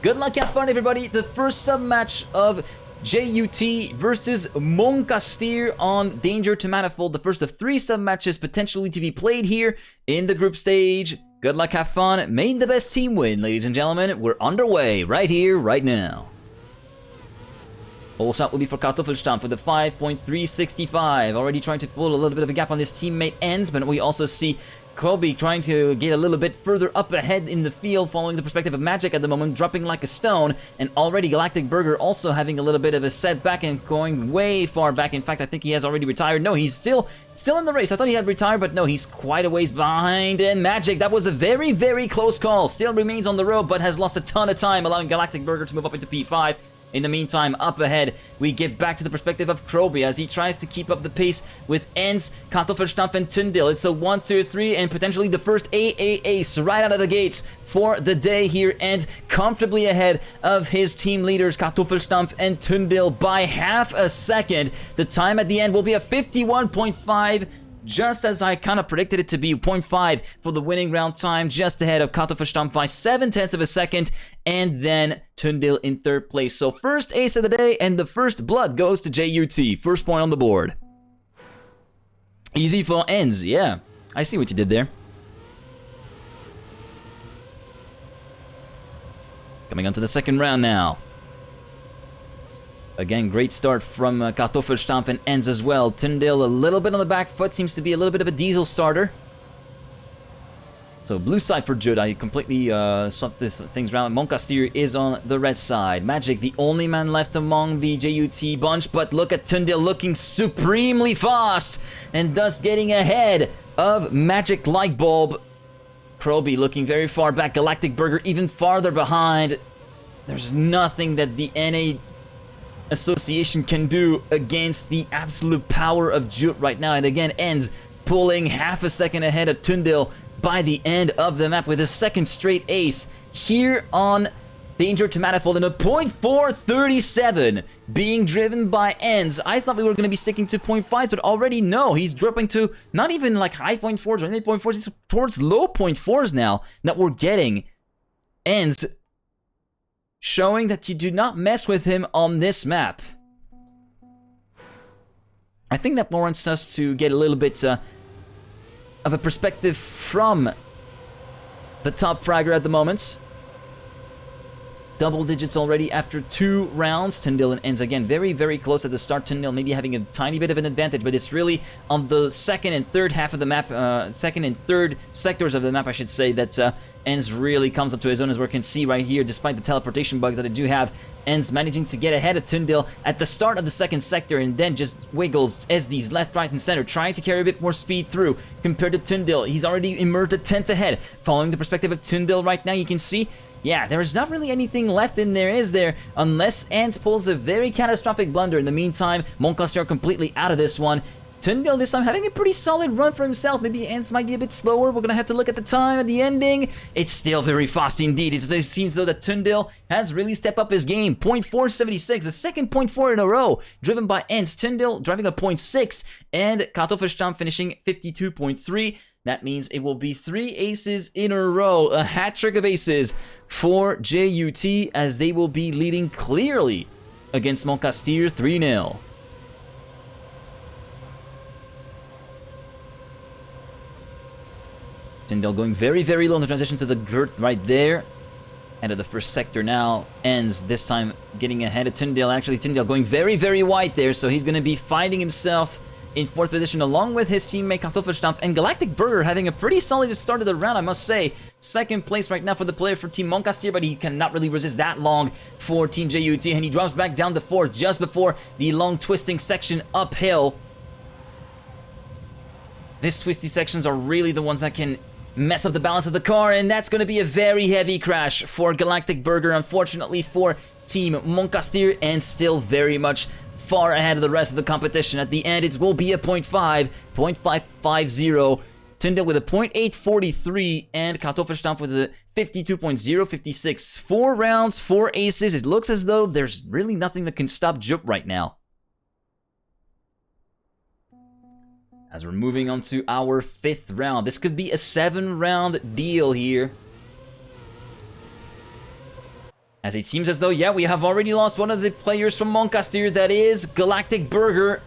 Good luck, have fun, everybody. The first sub-match of JUT versus monkaSTEER on Danger to Manifold. The first of 3 sub-matches potentially to be played here in the group stage. Good luck, have fun. May the best team win, ladies and gentlemen. We're underway right here, right now. All shot will be for Kartoffelstampf with a 5.365. Already trying to pull a little bit of a gap on his teammate Ends, but we also see Kobe trying to get a little bit further up ahead in the field, following the perspective of Magic at the moment, dropping like a stone, and already Galactic Burger also having a little bit of a setback and going way far back. In fact, I think he has already retired. No, he's still in the race. I thought he had retired, but no, he's quite a ways behind. And Magic, that was a very, very close call. Still remains on the road, but has lost a ton of time, allowing Galactic Burger to move up into P5. In the meantime, up ahead, we get back to the perspective of Kroby as he tries to keep up the pace with Ends, Kartoffelstampf, and Tundil. It's a 1, 2, 3, and potentially the first AA ace right out of the gates for the day here. Ends comfortably ahead of his team leaders, Kartoffelstampf and Tundil, by half a second. The time at the end will be a 51.5. Just as I kind of predicted it to be, 0.5 for the winning round time, just ahead of Kartoffelstampf by 0.7 of a second, and then Tundil in 3rd place. So first ace of the day, and the first blood goes to JUT. First point on the board. Easy for Ends, yeah. I see what you did there. Coming on to the second round now. Again, great start from Kartoffelstampf and Ends as well. Tundil a little bit on the back foot, seems to be a little bit of a diesel starter. So blue side for JUT. I completely swapped things around. monkaSTEER is on the red side. Magic, the only man left among the JUT bunch, but look at Tundil looking supremely fast and thus getting ahead of Magic Lightbulb. Kroby looking very far back. Galactic Burger even farther behind. There's nothing that the NA Association can do against the absolute power of JUT right now. And again, Ends pulling half a second ahead of Tundil by the end of the map with a second straight ace here on Danger to Manifold, and a 0.437 being driven by Ends. I thought we were going to be sticking to 0.5s, but already no, he's dropping to not even like high 0.4s or any 0.4s, it's towards low 0.4s now that we're getting. Ends showing that you do not mess with him on this map. I think that warrants us to get a little bit of a perspective from the top fragger at the moment. Double digits already after 2 rounds. Tundil and Ends again very, very close at the start. Tundil maybe having a tiny bit of an advantage, but it's really on the second and third half of the map, second and third sectors of the map, I should say, that Ends really comes up to his own, as we can see right here, despite the teleportation bugs that I do have. Ends managing to get ahead of Tundil at the start of the second sector, and then just wiggles SDs left, right, and center, trying to carry a bit more speed through compared to Tundil. He's already emerged a 10th ahead. Following the perspective of Tundil right now, you can see, yeah, there's not really anything left in there, is there? Unless Ends pulls a very catastrophic blunder. In the meantime, monkaSTEER completely out of this one. Tundil this time having a pretty solid run for himself. Maybe Ends might be a bit slower. We're going to have to look at the time at the ending. It's still very fast indeed. It seems though that Tundil has really stepped up his game. 0.476, the second 0.4 in a row, driven by Ends. Tundil driving a 0.6, and Kartoffelstampf finishing 52.3. That means it will be 3 aces in a row, a hat trick of aces for JUT, as they will be leading clearly against monkaSTEER 3-0. Tundil going very, very low in the transition to the JUT right there. End of the first sector now. Ends this time getting ahead of Tundil. Actually, Tundil going very, very wide there, so he's going to be finding himself in 4th position along with his teammate Kartoffelstampf, and Galactic Burger having a pretty solid start of the round, I must say. 2nd place right now for the player for Team monkaSTEER, but he cannot really resist that long for Team JUT, and he drops back down to 4th just before the long twisting section uphill. These twisty sections are really the ones that can mess up the balance of the car, and that's going to be a very heavy crash for Galactic Burger, unfortunately for Team monkaSTEER, and still very much far ahead of the rest of the competition. At the end, it will be a 0.550. Tundil with a 0.843, and Kartoffelstampf with a 52.056. 4 rounds, 4 aces. It looks as though there's really nothing that can stop JUT right now. As we're moving on to our 5th round. This could be a 7-round deal here. As it seems as though, yeah, we have already lost one of the players from monkaSTEER, that is Galactic Burger.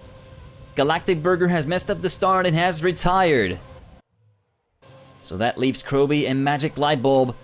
Galactic Burger has messed up the start and has retired. So that leaves Kroby and Magic Lightbulb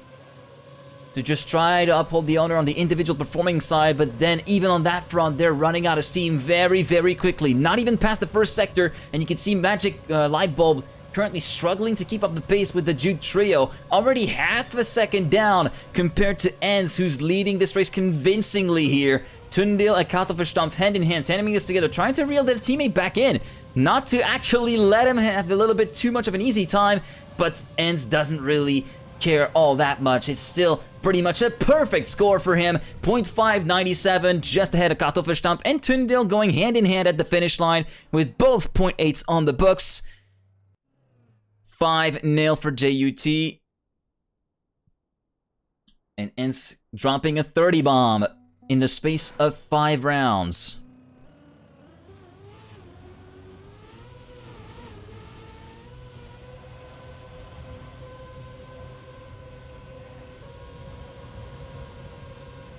to just try to uphold the honor on the individual performing side, but then even on that front, they're running out of steam very, very quickly. Not even past the first sector, and you can see Magic Lightbulb currently struggling to keep up the pace with the JUT trio. Already half a second down compared to Enz, who's leading this race convincingly here. Tundil and Kartoffelstampf hand in hand, tandeming this together, trying to reel their teammate back in. Not to actually let him have a little bit too much of an easy time, but Enz doesn't really care all that much. It's still pretty much a perfect score for him. 0.597, just ahead of Kartoffelstampf and Tundil going hand in hand at the finish line with both 0.8s on the books. 5-0 for JUT. And Enz dropping a 30 bomb in the space of 5 rounds.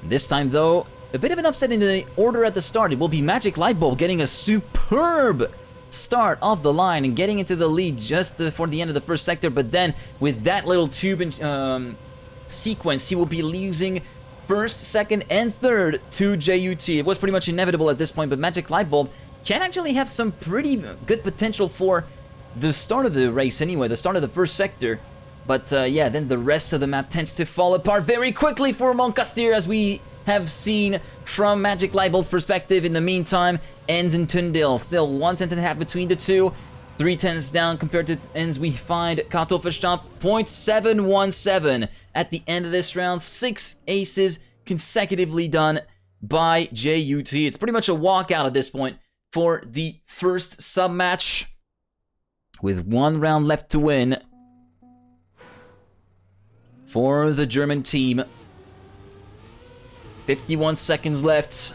This time, though, a bit of an upset in the order at the start. It will be Magic Lightbulb getting a superb start off the line and getting into the lead just before the end of the first sector, but then with that little tube sequence, he will be losing first, second, and third to JUT. It was pretty much inevitable at this point, but Magic Lightbulb can actually have some pretty good potential for the start of the race anyway, the start of the first sector. But yeah, then the rest of the map tends to fall apart very quickly for monkaSTEER, as we have seen from Magic Lightbulb's perspective. In the meantime, Enz and Tundil, still 1 tenth and a half between the two. 3 tenths down compared to Enz. We find Kartoffelstampf, 0.717 at the end of this round. 6 aces consecutively done by JUT. It's pretty much a walkout at this point for the first sub-match, with 1 round left to win for the German team. 51 seconds left.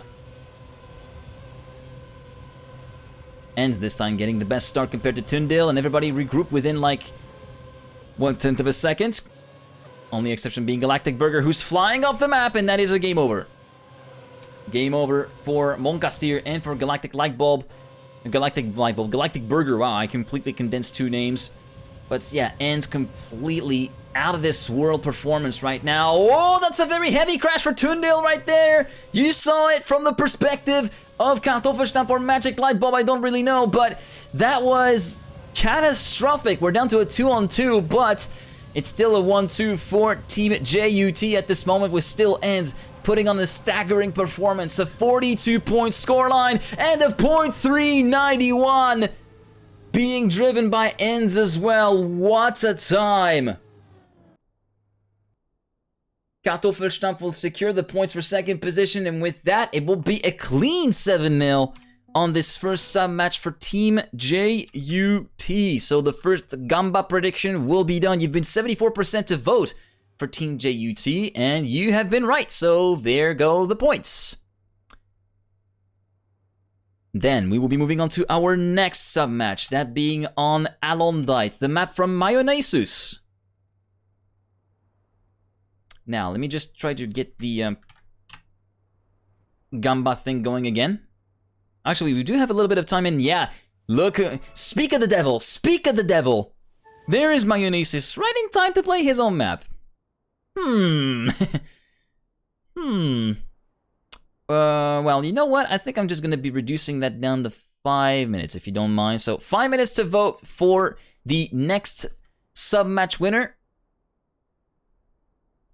Enz this time getting the best start compared to Tundil, and everybody regrouped within like 1/10 of a second. Only exception being Galactic Burger, who's flying off the map, and that is a game over. Game over for monkaSTEER and for Galactic Lightbulb. Galactic Burger, wow, I completely condensed 2 names. But yeah, Enz completely out of this world performance right now. Oh, that's a very heavy crash for Tundil right there. You saw it from the perspective of Kartoffelstampf or Magic Lightbulb, I don't really know, but that was catastrophic. We're down to a 2-on-2, but it's still a 1-2 for Team JUT at this moment, with still Enz putting on the staggering performance, a 42-point scoreline and a 0.391 being driven by Enz as well. What a time! Kartoffelstampf will secure the points for second position, and with that, it will be a clean 7-0 on this first sub-match for Team JUT. So the first Gamba prediction will be done. You've been 74% to vote for Team JUT, and you have been right, so there go the points. Then we will be moving on to our next sub-match, that being on Alondite, the map from Mayonnaise. Now, let me just try to get the Gamba thing going again. Actually, we do have a little bit of time in. Yeah, look, speak of the devil, speak of the devil. There is Mayonnaise right in time to play his own map. Well, you know what? I think I'm just going to be reducing that down to 5 minutes, if you don't mind. So 5 minutes to vote for the next sub-match winner.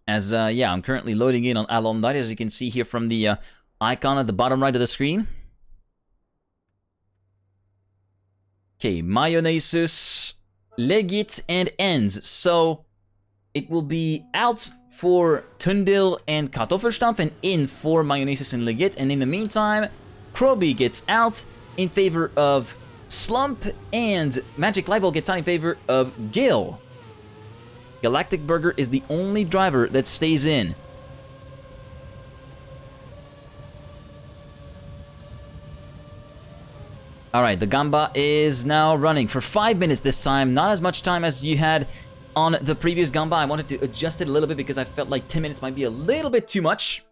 As, yeah, I'm currently loading in on Alondite, as you can see here from the icon at the bottom right of the screen. Okay, Mayonnaise, Legit, and Enz. So, it will be out for Tundil and Kartoffelstampf, and in for Mayonnaise and Legit. And in the meantime, Kroby gets out in favor of Slump, and Magic Lightbulb gets out in favor of Gil. Galactic Burger is the only driver that stays in. Alright, the Gamba is now running for 5 minutes this time. Not as much time as you had on the previous Gamba. I wanted to adjust it a little bit because I felt like 10 minutes might be a little bit too much.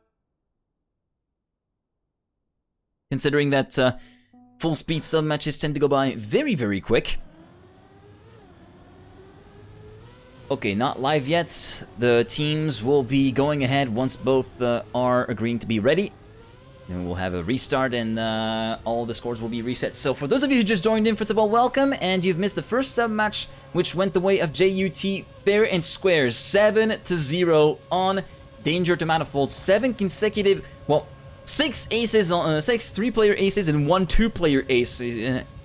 considering that full speed sub matches tend to go by very, very quick. Okay, not live yet. The teams will be going ahead once both are agreeing to be ready. Then we'll have a restart and all the scores will be reset. So for those of you who just joined in, first of all, welcome. And you've missed the first sub match, which went the way of JUT fair and square, 7-0 on Danger to Manifold. 7 consecutive, well, 6 aces on 6 3-player aces and 1 2-player ace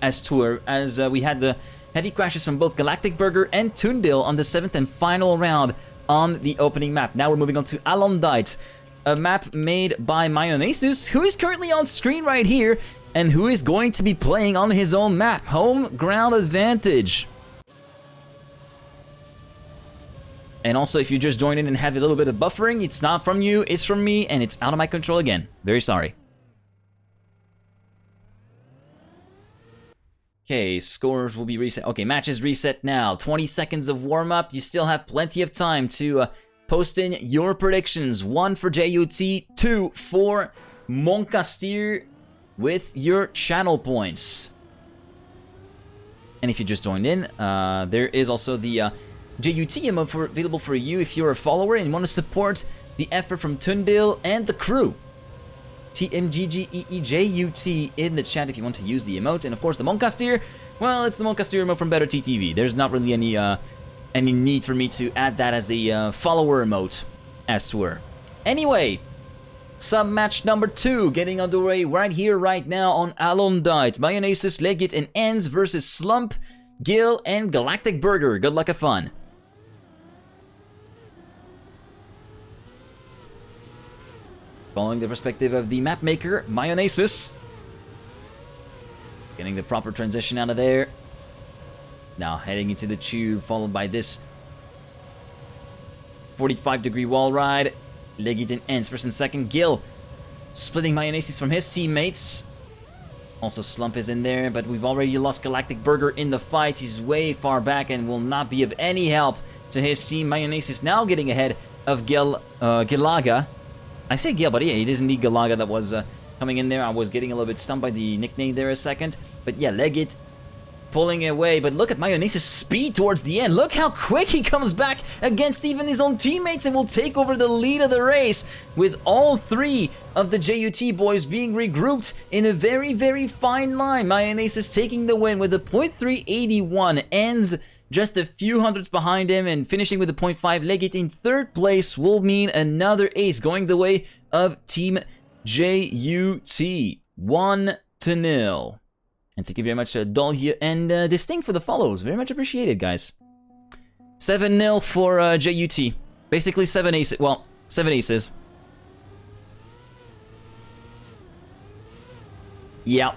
as tour, as we had the heavy crashes from both Galactic Burger and Tundil on the 7th and final round on the opening map. Now we're moving on to Alondite, a map made by Mayonnaise, who is currently on screen right here, and who is going to be playing on his own map, Home Ground Advantage. And also, if you just joined in and have a little bit of buffering, it's not from you, it's from me, and it's out of my control again. Very sorry. Okay, scores will be reset. Okay, matches reset now. 20 seconds of warm-up. You still have plenty of time to post in your predictions. 1 for JUT, 2 for monkaSTEER with your channel points. And if you just joined in, there is also the JUT emote available for you if you're a follower and you want to support the effort from Tundil and the crew. TMGGEEJUT in the chat if you want to use the emote. And of course the monkaSTEER, well, it's the monkaSTEER emote from Better TTV. There's not really any need for me to add that as a follower emote, as it were. Anyway, sub-match number 2 getting underway right here, right now on Alondite. Mayonnaise, Legit, and Ends versus Slump, Gil, and Galactic Burger. Good luck, have fun. Following the perspective of the map maker, Mayonnaise. Getting the proper transition out of there. Now heading into the tube, followed by this 45-degree wall ride. Legit and Ends first and second. Gil splitting Mayonnaise from his teammates. Also Slump is in there, but we've already lost Galactic Burger in the fight. He's way far back and will not be of any help to his team. Mayonnaise is now getting ahead of Gilaga. I say Gil, but yeah, it is indeed Galaga that was coming in there. I was getting a little bit stumped by the nickname there a second. But yeah, Legit pulling away. But look at Mayonnaise's speed towards the end. Look how quick he comes back against even his own teammates and will take over the lead of the race, with all 3 of the JUT boys being regrouped in a very, very fine line. Mayonnaise is taking the win with a .381. Ends just a few hundreds behind him, and finishing with a .5. Legit in 3rd place will mean another ace going the way of Team JUT. 1-0. And thank you very much, Dolhia and Distinct for the follows. Very much appreciated, guys. 7-0 for JUT. Basically 7 aces. Well, 7 aces. Yeah.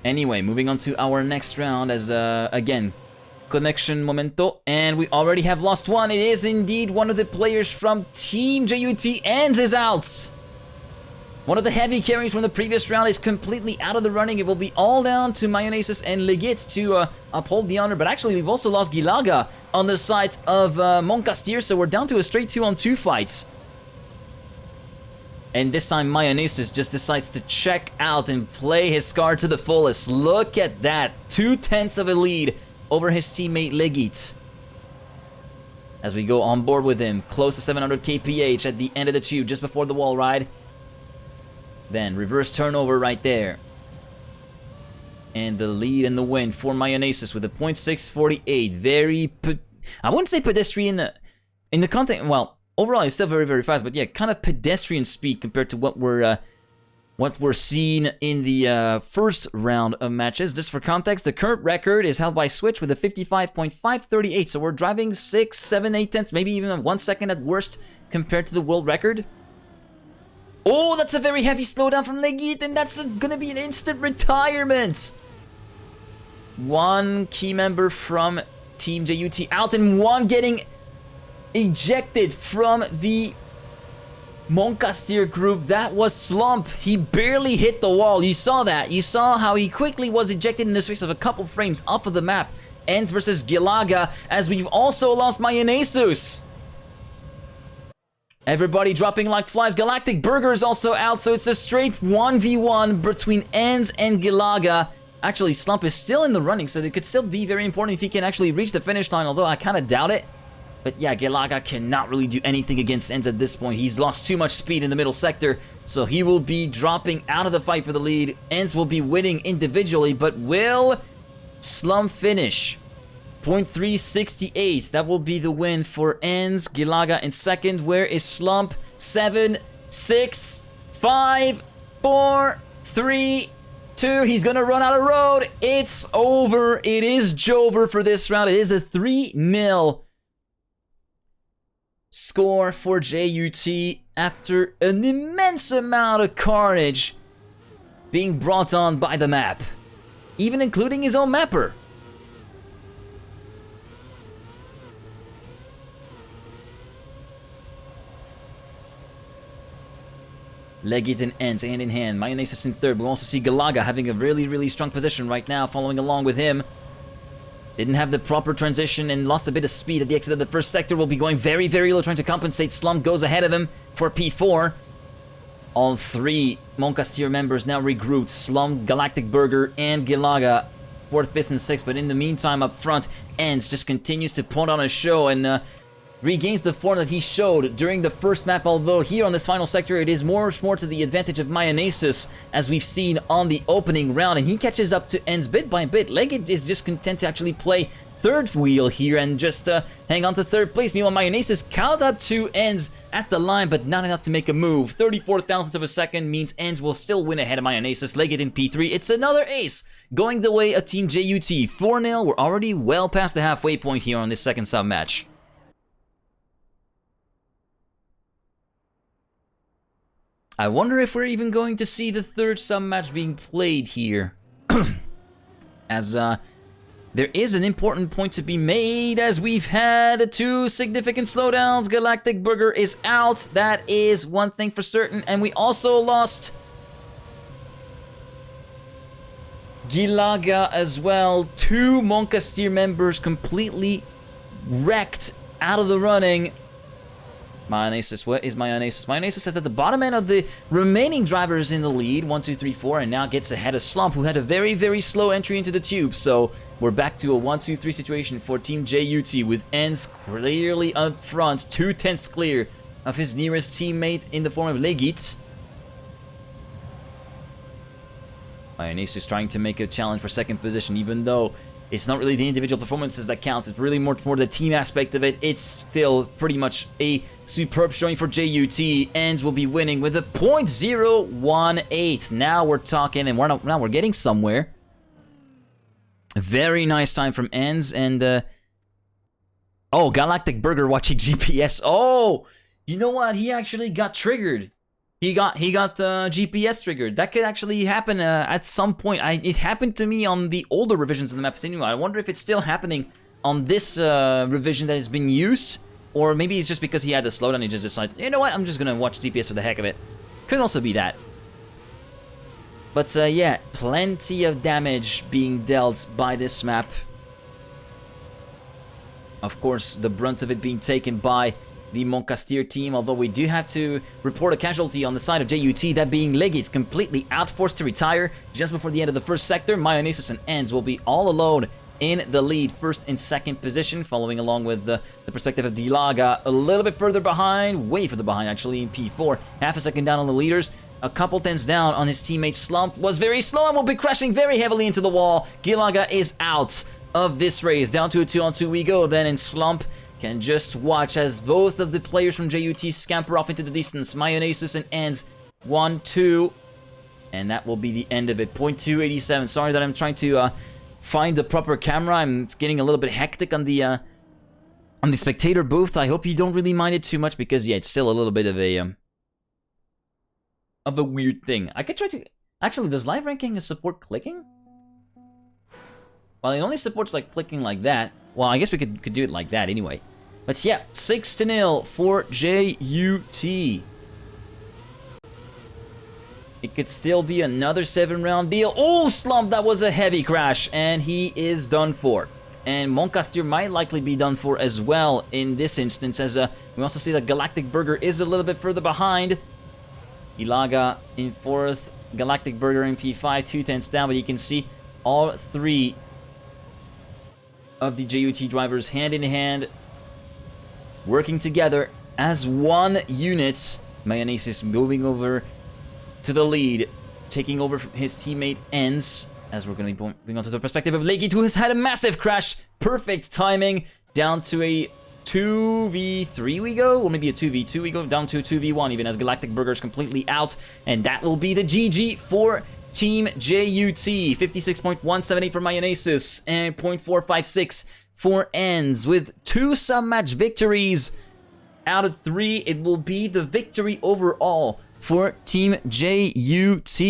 Anyway, moving on to our next round as, again, connection momento. And we already have lost one. It is indeed one of the players from Team JUT. Ends is out. One of the heavy carries from the previous round is completely out of the running. It will be all down to Mayonnaise and Legit to uphold the honor. But actually, we've also lost Gilaga on the side of monkaSTEER, so we're down to a straight 2-on-2 fight. And this time, Mayonnaise just decides to check out and play his card to the fullest. Look at that. 2/10 of a lead over his teammate Legit. As we go on board with him, close to 700 kph at the end of the tube, just before the wall ride. Then reverse turnover right there. And the lead and the win for Mayonnaise with a .648. Very, I wouldn't say pedestrian in the content. Well, overall it's still very, very fast, but yeah, kind of pedestrian speed compared to what we're seeing in the first round of matches. Just for context, the current record is held by Switch with a 55.538. So we're driving 6, 7, 8 tenths, maybe even 1 second at worst compared to the world record. Oh, that's a very heavy slowdown from Legit, and that's gonna be an instant retirement. 1 key member from Team JUT out, and 1 getting ejected from the monkaSTEER group. That was Slump. He barely hit the wall. You saw that. You saw how he quickly was ejected in the space of a couple frames off of the map. Ends versus Gilaga, as we've also lost Mayonnaise. Everybody dropping like flies. Galactic Burger is also out, so it's a straight 1v1 between Enz and Gilaga. Actually, Slump is still in the running, so it could still be very important if he can actually reach the finish line, although I kind of doubt it. But yeah, Gilaga cannot really do anything against Enz at this point. He's lost too much speed in the middle sector, so he will be dropping out of the fight for the lead. Enz will be winning individually, but will Slump finish? 0.368, that will be the win for Enz. Gilaga in second. Where is Slump? 7, 6, 5, 4, 3, 2. He's gonna run out of road. It's over. It is Jover for this round. It is a 3-0 score for JUT after an immense amount of carnage being brought on by the map, even including his own mapper. Legit and Enz hand in hand. Mayonnaise in third. We also see Gilaga having a really strong position right now, following along with him. Didn't have the proper transition and lost a bit of speed at the exit of the first sector. Will be going very low, trying to compensate. Slump goes ahead of him for P4. All three monkaSTEER members now regrouped. Slump, Galactic Burger, and Gilaga. 4th, 5th, and 6th. But in the meantime, up front, Enz just continues to put on a show and regains the form that he showed during the first map, although here on this final sector it is much more to the advantage of Mayonnaise, as we've seen on the opening round, and he catches up to Enz bit by bit. Legit is just content to actually play third wheel here and just hang on to third place. Meanwhile, Mayonnaise caught up to Enz at the line, but not enough to make a move. 34 thousandths of a second means Enz will still win ahead of Mayonnaise. Legit in P3. It's another ace going the way of Team JUT. 4-0. We're already well past the halfway point here on this second sub match. I wonder if we're even going to see the third sub-match being played here. As there is an important point to be made, as we've had 2 significant slowdowns. Galactic Burger is out, that is one thing for certain, and we also lost Gilaga as well. 2 monkaSTEER members completely wrecked out of the running. Mayonnaise, what is Mayonnaise? Mayonnaise is at the bottom end of the remaining drivers in the lead, 1, 2, 3, 4, and now gets ahead of Slump, who had a very slow entry into the tube. So we're back to a 1, 2, 3 situation for Team JUT, with Enz clearly up front, 2/10 clear of his nearest teammate in the form of Legit. Mayonnaise is trying to make a challenge for second position, even though it's not really the individual performances that counts. It's really more the team aspect of it. It's still pretty much a superb showing for JUT. Enz will be winning with a 0.018. Now we're talking, and now we're getting somewhere. A very nice time from Enz, and oh, Galactic Burger watching GPS. Oh, you know what? He actually got triggered. He got GPS triggered. That could actually happen at some point. It happened to me on the older revisions of the map. Anyway, I wonder if it's still happening on this revision that has been used, or maybe it's just because he had the slowdown. He just decided, you know what? I'm just gonna watch GPS for the heck of it. Could also be that. But yeah, plenty of damage being dealt by this map. Of course, the brunt of it being taken by the monkaSTEER team, although we do have to report a casualty on the side of JUT, that being Legit, completely outforced to retire just before the end of the first sector. Mayonnaise and Enz will be all alone in the lead, first and second position, following along with the perspective of Gilaga a little bit further behind, way further behind actually, in P4, half a second down on the leaders. A couple tenths down on his teammate. Slump was very slow and will be crashing very heavily into the wall. Gilaga is out of this race. Down to a 2-on-2 we go then, and Slump can just watch as both of the players from JUT scamper off into the distance. Mayonnaise and Enz 1, 2, and that will be the end of it. 0.287. Sorry that I'm trying to find the proper camera. It's getting a little bit hectic on the spectator booth. I hope you don't really mind it too much, because yeah, it's still a little bit of a weird thing. I could try to actually, does live ranking support clicking? Well, it only supports like clicking like that. Well, I guess we could do it like that anyway. But yeah, 6-0 for JUT. It could still be another 7-round deal. Oh, Slump, that was a heavy crash, and he is done for. and monkaSTEER might likely be done for as well in this instance, as we also see that Galactic Burger is a little bit further behind. Ilaga in 4th, Galactic Burger in P5, 2 tenths down, but you can see all 3 of the JUT drivers hand in hand, working together as one unit. Mayonnaise moving over to the lead, taking over his teammate Ends, as we're going to be moving on to the perspective of Legit, who has had a massive crash. Perfect timing, down to a 2v3 we go, or maybe a 2v2 we go, down to a 2v1 even, as Galactic Burger is completely out, and that will be the GG for Team JUT. 56.178 for Mayonnaise and 0.456 for Ends. With 2 sub-match victories out of 3, it will be the victory overall for Team JUT.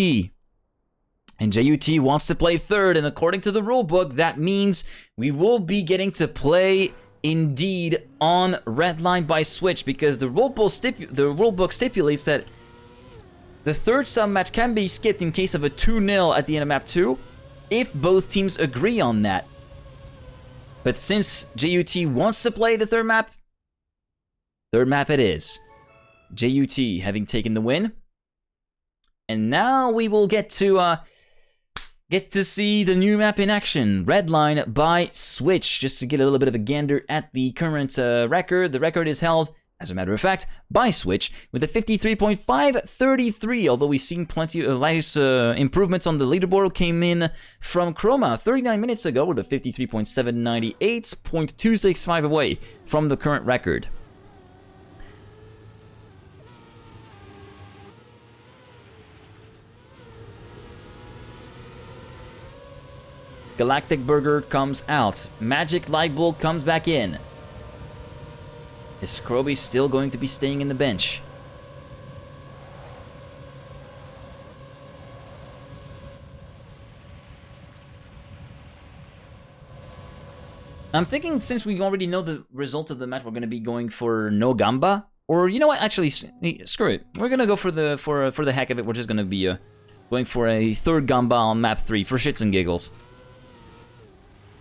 And JUT wants to play 3rd, and according to the rulebook, that means we will be getting to play indeed on red line by switch, because the rulebook stipulates that the 3rd sub-match can be skipped in case of a 2-0 at the end of map 2, if both teams agree on that. But since JUT wants to play the 3rd map it is. JUT having taken the win. And now we will get to see the new map in action, red line by switch, just to get a little bit of a gander at the current record. The record is held, as a matter of fact, by switch with a 53.533, although we've seen plenty of latest improvements on the leaderboard came in from Chroma 39 minutes ago with a 53.798, 0.265 away from the current record. Galactic Burger comes out. Magic Light Bulb comes back in. Is Scroby still going to be staying in the bench? I'm thinking, since we already know the result of the match, we're going to be going for no Gamba. Or, you know what, actually, screw it. We're going to go for the heck of it. We're just going to be going for a 3rd Gamba on map 3 for shits and giggles.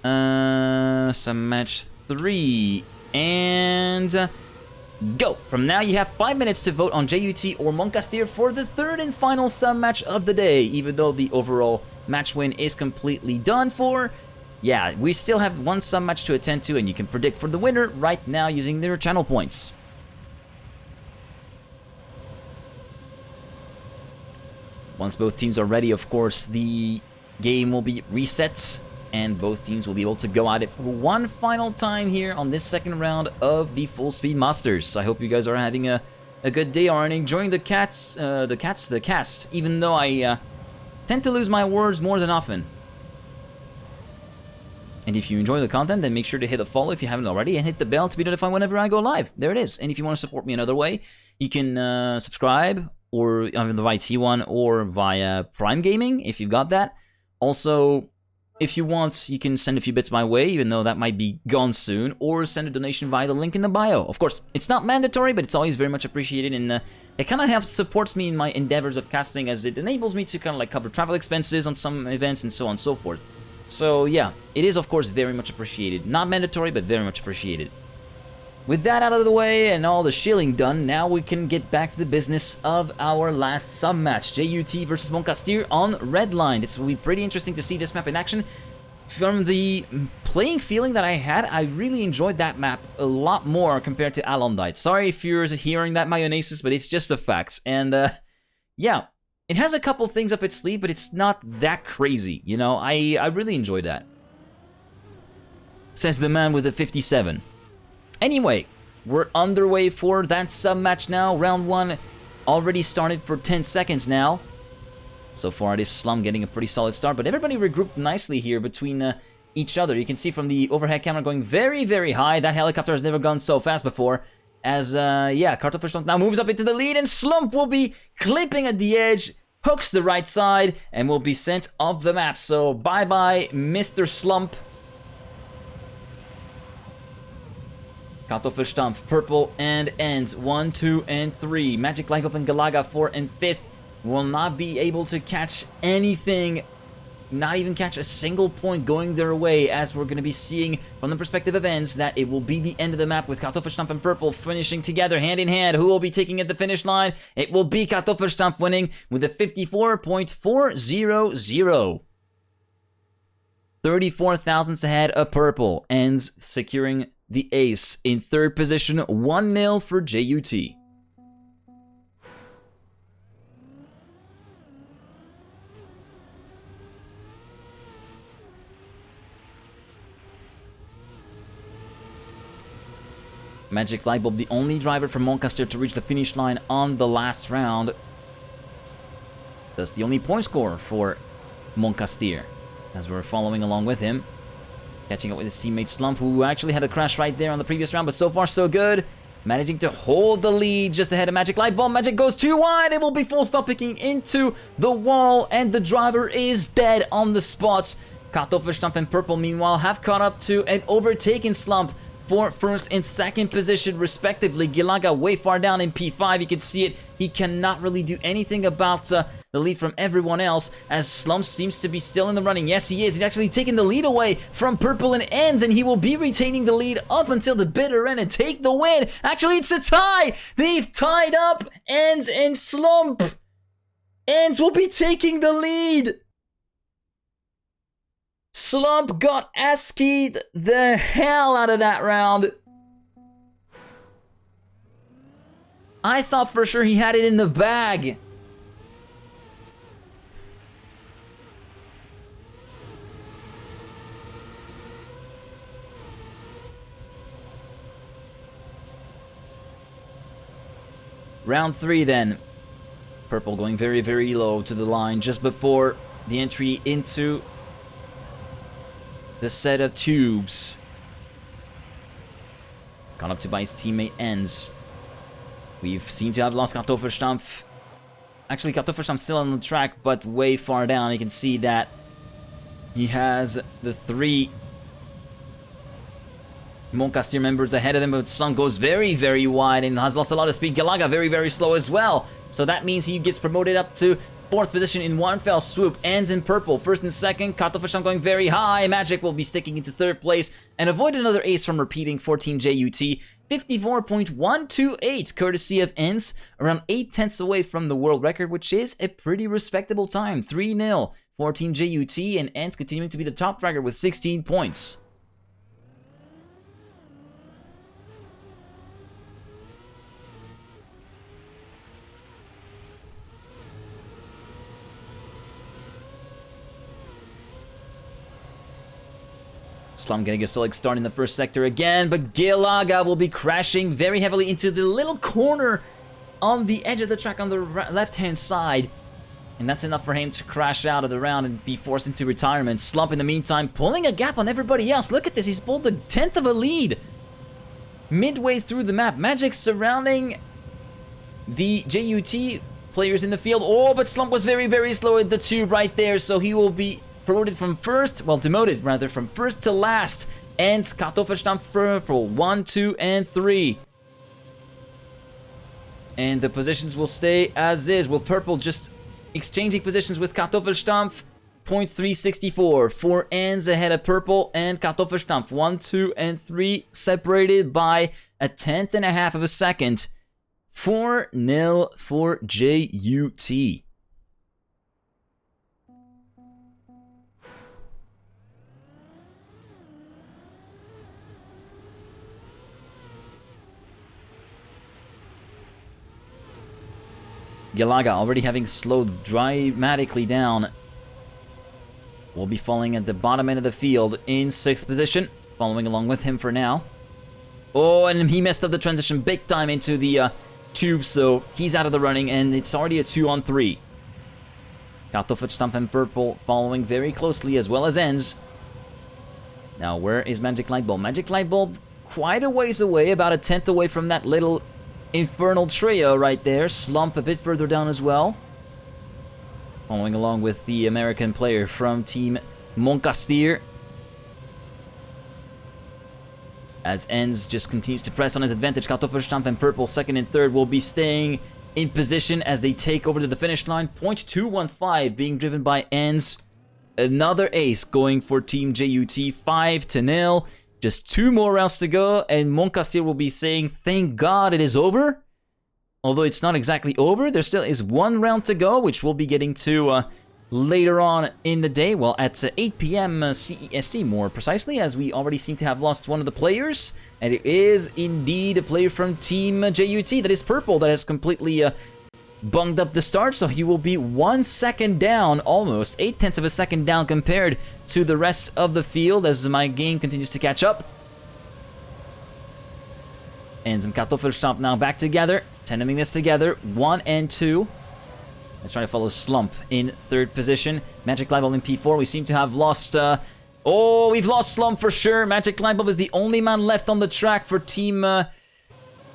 Some match 3, and go. From now, you have 5 minutes to vote on JUT or monkaSTEER for the 3rd and final sub match of the day. Even though the overall match win is completely done for, yeah, we still have 1 sub match to attend to, and you can predict for the winner right now using their channel points. Once both teams are ready, of course, the game will be reset, and both teams will be able to go at it for one final time here on this 2nd round of the FullSpeed Masters. I hope you guys are having a good day or are enjoying the cast, even though I tend to lose my words more than often. And if you enjoy the content, then make sure to hit a follow if you haven't already, and hit the bell to be notified whenever I go live. There it is. And if you want to support me another way, you can subscribe, or on the YT one, or via Prime Gaming if you've got that. Also, if you want, you can send a few bits my way, even though that might be gone soon, or send a donation via the link in the bio. Of course, it's not mandatory, but it's always very much appreciated, and it kind of supports me in my endeavors of casting, as it enables me to kind of like cover travel expenses on some events and so on and so forth. So yeah, it is of course very much appreciated. Not mandatory, but very much appreciated. With that out of the way and all the shilling done, now we can get back to the business of our last sub-match. JUT versus monkaSTEER on red line. This will be pretty interesting to see this map in action. From the playing feeling that I had, I really enjoyed that map a lot more compared to Alondite. Sorry if you're hearing that, Mayonnaise, but it's just a fact. And yeah, it has a couple things up its sleeve, but it's not that crazy, you know? I really enjoyed that. Says the man with the 57. Anyway, we're underway for that sub-match now. Round 1 already started for 10 seconds now. So far, it is Slum getting a pretty solid start, but everybody regrouped nicely here between each other. You can see from the overhead camera going very, very high. That helicopter has never gone so fast before. As, yeah, Kartoffelslump now moves up into the lead, and Slump will be clipping at the edge, hooks the right side, and will be sent off the map. So, bye-bye, Mr. Slump. Kartoffelstampf, purple, and ends 1, 2, and 3. Magic Light Up and Galaga 4 and 5th will not be able to catch anything not even catch a single point going their way, as we're going to be seeing from the perspective of ends that it will be the end of the map with Kartoffelstampf and Purple finishing together hand in hand. Who will be taking at the finish line? It will be Kartoffelstampf winning with a 54.400. 34 thousandths ahead of Purple. Ends securing the ace in third position, 1-0 for JUT. Magic Lightbulb, the only driver from monkaSTEER to reach the finish line on the last round. That's the only point scorer for monkaSTEER, as we're following along with him. Catching up with his teammate Slump, who actually had a crash right there on the previous round, but so far so good. Managing to hold the lead just ahead of Magic Lightbulb. Magic goes too wide. It will be full stop picking into the wall, and the driver is dead on the spot. Kartoffelstampf and Purple, meanwhile, have caught up to and overtaken Slump for first and second position, respectively. Gilaga way far down in P5. You can see it. He cannot really do anything about the lead from everyone else, as Slump seems to be still in the running. Yes, he is. He's actually taking the lead away from Purple and Ends, and he will be retaining the lead up until the bitter end and take the win. Actually, it's a tie. They've tied up Ends and Slump. Ends will be taking the lead. Slump got askied the hell out of that round. I thought for sure he had it in the bag. Round 3 then. Purple going very, very low to the line just before the entry into the set of tubes. Gone up to by his teammate Ends. We've seemed to have lost Kartoffelstampf. Actually, Kartoffelstampf still on the track, but way far down. You can see that he has the 3 monkaSTEER members ahead of him, but Slump goes very, very wide and has lost a lot of speed. Galaga very, very slow as well. So that means he gets promoted up to 4th position in one fell swoop. Ends in Purple, 1st and 2nd. Kartoffelstampf going very high. Magic will be sticking into 3rd place and avoid another ace from repeating for Team JUT. 54.128, courtesy of Ends, around 8/10 away from the world record, which is a pretty respectable time. 3-0 for Team JUT, and Ends continuing to be the top fragger with 16 points. Slump getting a solid start in the first sector again, but Gilaga will be crashing very heavily into the little corner on the edge of the track on the left-hand side. And that's enough for him to crash out of the round and be forced into retirement. Slump, in the meantime, pulling a gap on everybody else. Look at this, he's pulled a 10th of a lead midway through the map. Magic surrounding the JUT players in the field. Oh, but Slump was very, very slow at the tube right there, so he will be promoted from first, well, demoted rather, from first to last. And Kartoffelstampf Purple, 1, 2, and 3. And the positions will stay as is, with Purple just exchanging positions with Kartoffelstampf. 0.364 for Ends ahead of Purple and Kartoffelstampf. 1, 2, and 3 separated by a 1/10 of a second. 4-0 for JUT. Gilaga already having slowed dramatically down. Will be falling at the bottom end of the field in 6th position. Following along with him for now. Oh, and he messed up the transition big time into the tube, so he's out of the running, and it's already a 2-on-3. Kartoffelstampf and Purple following very closely, as well as Ends. Now, where is Magic Lightbulb? Magic Lightbulb quite a ways away, about a 10th away from that little infernal trio right there. Slump a bit further down as well. Following along with the American player from Team monkaSTEER. As Ends just continues to press on his advantage. Kartoffelstampf and Purple, 2nd and 3rd, will be staying in position as they take over to the finish line. 0.215 being driven by Ends. Another ace going for Team JUT, 5-0. Just 2 more rounds to go, and monkaSTEER will be saying, thank God it is over. Although it's not exactly over, there still is 1 round to go, which we'll be getting to later on in the day. Well, at 8 p.m. CEST, more precisely, as we already seem to have lost one of the players. And it is indeed a player from Team JUT, that is purple, that has completely bunged up the start. So he will be 1 second down, almost 0.8 of a second down compared to the rest of the field as my game continues to catch up. And Kartoffelstamp now back together, tandeming this together, 1 and 2. Let's try to follow Slump in 3rd position. Magic Lightbulb in P4. We seem to have lost... oh, we've lost Slump for sure. Magic Lightbulb is the only man left on the track for team...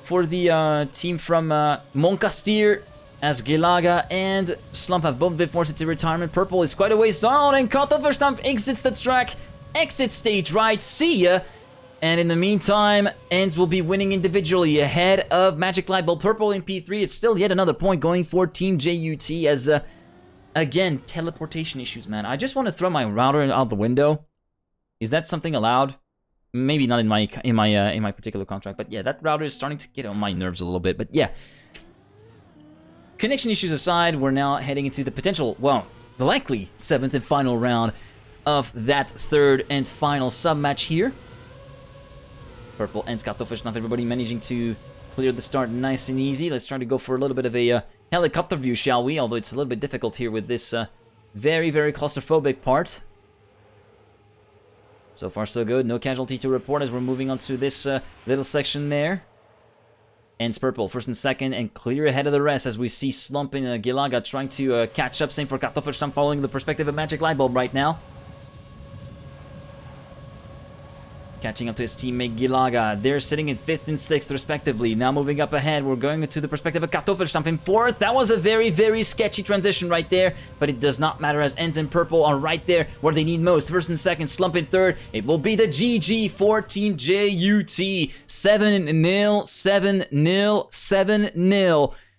for the team from monkaSTEER, as GGeek and Slump have both been forced into retirement. Purple is quite a ways down, and Kartoffelstamp exits the track. Exit stage right. See ya. And in the meantime, Ends will be winning individually ahead of Magic Lightbulb. Purple in P3. It's still yet another point going for Team JUT as, again, teleportation issues, man. I just want to throw my router out the window. Is that something allowed? Maybe not in my particular contract, but yeah, that router is starting to get on my nerves a little bit. But yeah, connection issues aside, we're now heading into the potential, well, the likely 7th and final round of that 3rd and final sub-match here. Purple and Kartoffelstamp, everybody managing to clear the start nice and easy. Let's try to go for a little bit of a helicopter view, shall we? Although it's a little bit difficult here with this very, very claustrophobic part. So far, so good. No casualty to report as we're moving on to this little section there. Ends Purple, 1st and 2nd, and clear ahead of the rest as we see Slump and GGeek trying to catch up. Same for Kartoffelstamp, following the perspective of Magic Lightbulb right now. Catching up to his teammate GGeek. They're sitting in 5th and 6th respectively. Now moving up ahead, we're going to the perspective of Kartoffelstamp in 4th. That was a very, very sketchy transition right there, but it does not matter as Ends and Purple are right there where they need most. 1st and 2nd, Slump in 3rd. It will be the GG for Team JUT. 7-0, 7-0, 7-0.